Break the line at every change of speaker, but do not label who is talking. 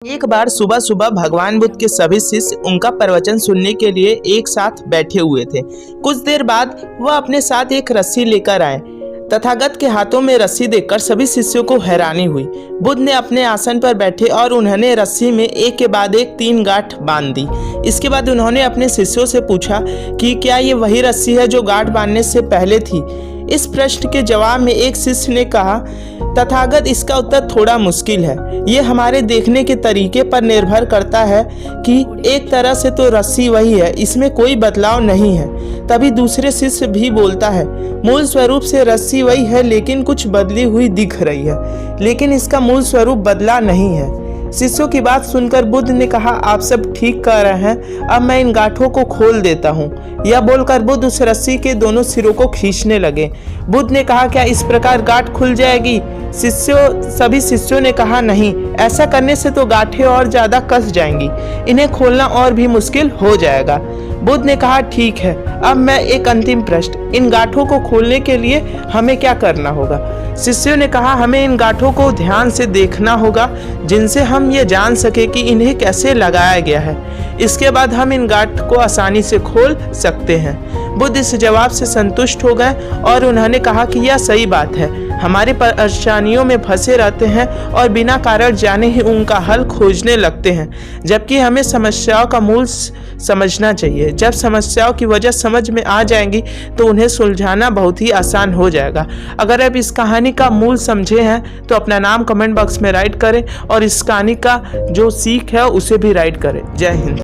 एक बार सुबह सुबह भगवान बुद्ध के सभी शिष्य उनका प्रवचन सुनने के लिए एक साथ बैठे हुए थे। कुछ देर बाद वह अपने साथ एक रस्सी लेकर आए। तथागत के हाथों में रस्सी देखकर सभी शिष्यों को हैरानी हुई। बुद्ध ने अपने आसन पर बैठे और उन्होंने रस्सी में एक के बाद एक 3 गांठ बांध दी। इसके बाद उन्होंने अपने शिष्यों से पूछा कि क्या ये वही रस्सी है जो गांठ बांधने से पहले थी। इस प्रश्न के जवाब में एक शिष्य ने कहा, तथागत, इसका उत्तर थोड़ा मुश्किल है। ये हमारे देखने के तरीके पर निर्भर करता है कि एक तरह से तो रस्सी वही है, इसमें कोई बदलाव नहीं है। तभी दूसरे शिष्य भी बोलता है, मूल स्वरूप से रस्सी वही है लेकिन कुछ बदली हुई दिख रही है, लेकिन इसका मूल स्वरूप बदला नहीं है। शिष्यों की बात सुनकर बुद्ध ने कहा, आप सब ठीक कह रहे हैं, अब मैं इन गांठों को खोल देता हूँ। यह बोलकर बुद्ध उस रस्सी के दोनों सिरों को खींचने लगे। बुद्ध ने कहा, क्या इस प्रकार गांठ खुल जाएगी? सभी शिष्यों ने कहा, नहीं, ऐसा करने से तो गांठें और ज्यादा कस जाएंगी, इन्हें खोलना और भी मुश्किल हो जाएगा। बुद्ध ने कहा, ठीक है, अब मैं एक अंतिम प्रश्न, इन गांठों को खोलने के लिए हमें क्या करना होगा? शिष्यों ने कहा, हमें इन गांठों को ध्यान से देखना होगा जिनसे हम ये जान सके कि इन्हें कैसे लगाया गया है। इसके बाद हम इन गांठ को आसानी से खोल सकते हैं। बुद्ध इस जवाब से संतुष्ट हो गए और उन्होंने कहा कि यह सही बात है, हमारे परेशानियों में फंसे रहते हैं और बिना कारण जाने ही उनका हल खोजने लगते हैं, जबकि हमें समस्याओं का मूल समझना चाहिए। जब समस्याओं की वजह समझ में आ जाएंगी तो उन्हें सुलझाना बहुत ही आसान हो जाएगा। अगर आप इस कहानी का मूल समझे हैं तो अपना नाम कमेंट बॉक्स में राइट करें और इस कहानी का जो सीख है उसे भी राइट करें। जय हिंद।